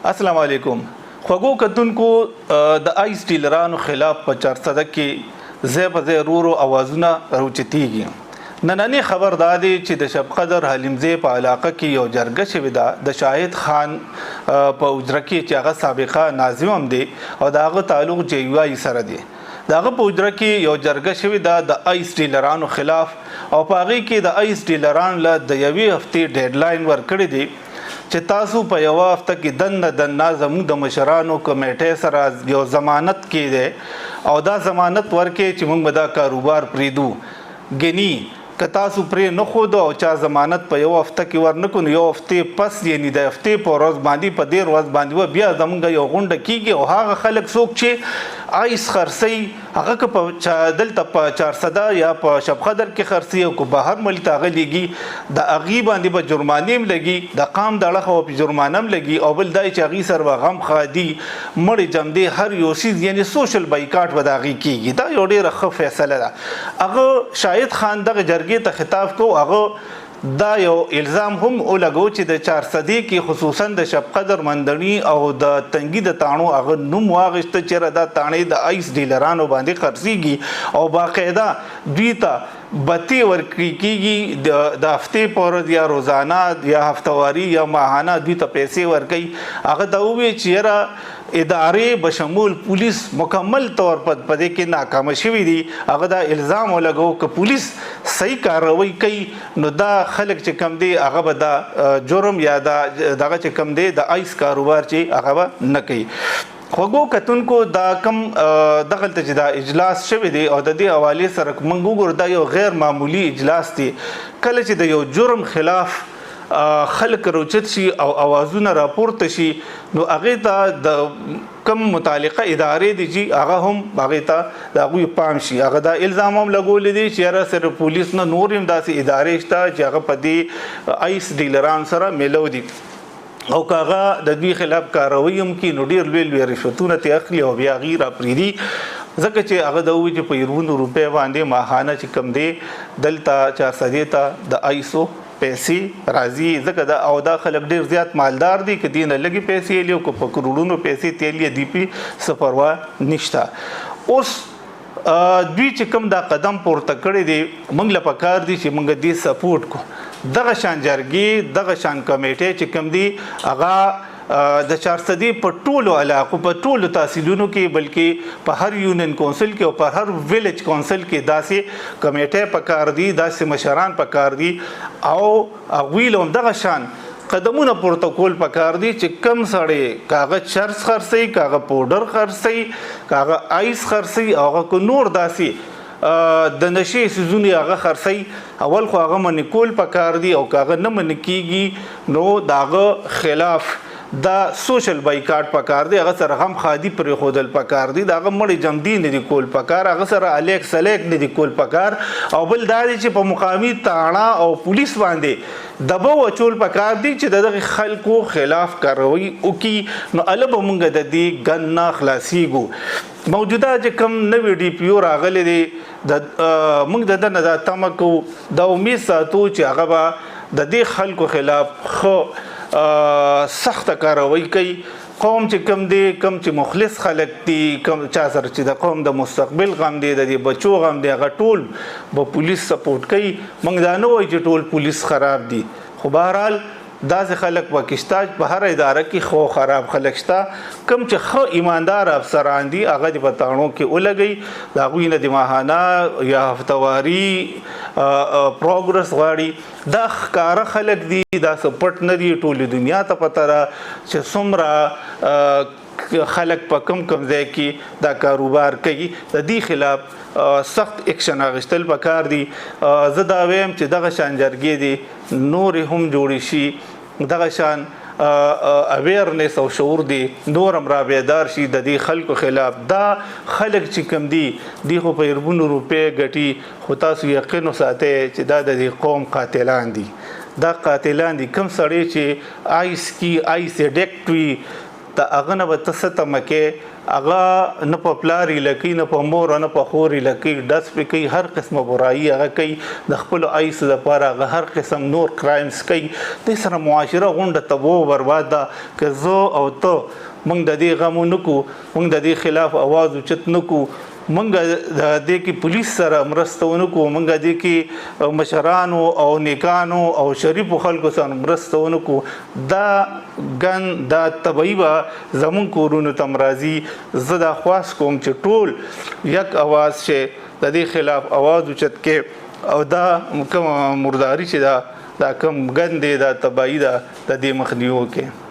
السلام علیکم خوږو کتونکو د آیس ډیلرانو خلاف په چارسده کې ځای په ځای ورو اوازونه راوچتېږي. نننی خبر دا دی چې د شب قدر حلیمزی په علاقه کې یو جرګه شوې ده د شاهد خان په اجره کې چې هغه سابقه ناظم هم دی او د هغه تعلق JUI سره دی. د هغه په اجره کې یو جرګه شوې ده د آیس ډیلرانو خلاف او په هغې کې د آیس ډیلران له د یوې هفتې ډیډلاین ورکړی دی چې تاسو په یو هفته کې دننه زموږ د مشرانو کمیټې سره یو ضمانت کې دی او دا ضمانت ورکې چې موږ به دا کاروبار پریدو ګني که تاسو پرې نه ښودو او چا ضمانت په یو هفته کې ورنکړو نو یو هفتې پس یعنې د هفتې په ورځ باندې په دې ورځ باندې به بیا زموږ یو غونډه کېږي او هغه خلک څوک چې آیس خرڅوي هغه که په دلته په چارسده یا په شب قدر کې خرڅوي او که بهر ملک ته هغه لېږي د هغې باندې به جرمانې هم لګي د قام د اړخه به جرمانه هم لګي او بل دا چې هغې سره به غم ښادي مړې جمدې هر یو څیز یعنې سوشل بایکاټ به د هغې کېږي. دا یو ډېره ښه فیصله ده. هغه شاهد خان دغه جرګې ته خطاب کو هغه دا یو الزام هم ولګو چې د چارسدې کې خصوصا د شب قدر مندړي او د تنګي د تاڼو هغه نوم واغشته چې دا تاڼې د آیس ډیلرانو باندې خرڅېږي او باقاعده دوی ته بتی ورکړي کېږي د هفتې په ورځ یا روزانه یا هفتواري یا ماهانه دوی ته پیسې ورکوي. هغه ته ووایي چې یاره ادارې بشمول پولیس مکمل طور په دې کې ناکامه شوي دي. هغه دا الزام ولګو که پولیس صحیح کاروي کوي نو دا خلک چې کم دی هغه به دا جرم یا دغه چې کم دی د آیس کاروبار چې هغه به نه کوي. خوږو کتونکو دا کم دغلته چې دا اجلاس شوی دی او د دې حوالې سره موږ وګورو دا یو غیر معمولی اجلاس دی. کله چې د یو جرم خلاف خلک روچت شي او اوازونه راپورته شي نو هغې ته د کم متعلقه ادارې دي چې هغه هم هغې ته د هغوی پام شي. هغه دا الزام هم لګولی دی چې یاره صرف پولیس نه نور هم داسې ادارې شته چې هغه په دې آیس ډیلران سره میلو دي او که هغه د دوی خلاف کاروي هم کي نو ډېر لوی لوی رشوتونه ترې اخلي او بیا هغې راپرېږدي ځکه چې هغه د ووایي چې په زرګونو روپۍ باندې ماهانه چې کوم دی دلته چارسدې ته د آیسو پیسې راځي ځکه دا او دا خلک ډېر زیات مالدار دي که دې نه لږې پیسې یې که په کروړونو پیسې تیلي دي پې څه پروا نشته. اوس دوی چې کوم دا قدم پورته کړی دی موږ له پکار دي چې موږ دې سپورټ کړو. دغه شان جرګې دغه شان کمیټې چې کوم دي هغه د چارسدې په ټولو علاقو په ټولو تحصیلونو کې بلکې په هر یونین کونسل کې او په هر ویلیج کونسل کې داسې کمیټې پکار دي داسې مشران پکار دي او هغوی له همدغه شان قدمونه پروتوکول پکار دي چې کم سړی کاغه چرس خرڅوي کاغه پوډر خرڅوي کاغه آیس خرڅوي او هغه که نور داسې د نشې سیزونه هغه خرڅوي اول خو هغه منې کول پکار دي او که هغه نه منې کېږي نو د هغه خلاف دا سوشل بایکاټ پکار دی. هغه سره غم خادي پرېښودل پکار دي د هغه مړې جمدي نه دي کول پکار هغه سره الیک سلیک نه دي کول پکار او بل دا دی چې په مقامي تاڼه او پولیس باندې دبه وچول پکار دي چې د دغه خلکو خلاف کاروي وکړي نو هله به موږ د دې ګن نه خلاصېږو. موجوده چې کوم نوی DPO راغلی دی موږ د ده نه دا تمه کوو دا امید ساتو چې هغه به د دې خلکو خلاف ښه سخته کاروي کوي. قوم چې کم دی کم چې مخلص خلک دي کم چا سره چې د قوم د مستقبل غم دی د دې بچو غم دی هغه ټول به پولیس سپورټ کوي. موږ دا نه وایو چې ټول پولیس خراب دي خو بهرحال داسې خلک پکې شته په هر اداره کې خو خراب خلک شته کوم چې ښه ایماندار افسران دي هغه د په تاڼو کې ولګوي د هغوی نه د ماهانه یا هفتواري پروګرس غواړي دا ښکاره خلک دي دا څه پټ نه دي ټولې دنیا ته پته ده چې څومره خلک په کم ځای کې دا کاروبار کوي د دې خلاف سخت اکشن اخیستل پکار دي. زه دا وایم چې دغه شان جرګې دي نورې هم جوړې شي دغه شان اویرنس او شعور دی نور هم را بیدار شي د دې خلکو خلاف. دا خلک چې کوم دي خو په زرګونو روپۍ ګټي خو تاسو یقین وساتئ چې دا د دې قوم قاتلان دي. دا قاتلان دي کوم سړی چې آیس کی آیس اډیکټ وي د هغه نه به ته څه تمه کې هغه نه په پلار لکۍ نه په مور نه په خور لکۍ ډس پې کوي هر قسمه برایي هغه کوي د خپلو ایس دپاره هغه هر قسم نور کرایمز کوي دې سره معاشره غونډه تباه و برباد ده که زه او ته موږ د دې غم ونه کړو موږ د دې خلاف اواز اوچت نه کړو موږ د دې کې پولیس سره مرسته ونه کړو موږ دې کې مشرانو او نیکانو او شریفو خلکو سره مرسته ونه کړو دا ګن دا طبیعي به زموږ کورونو ته راځي زه دا خواست کوم چې ټول یک اواز چې د دې خلاف اواز اوچت کې او دا کوم مرداري چې دا کم ګن دی دا تباہي ده د دې مخنیوي کې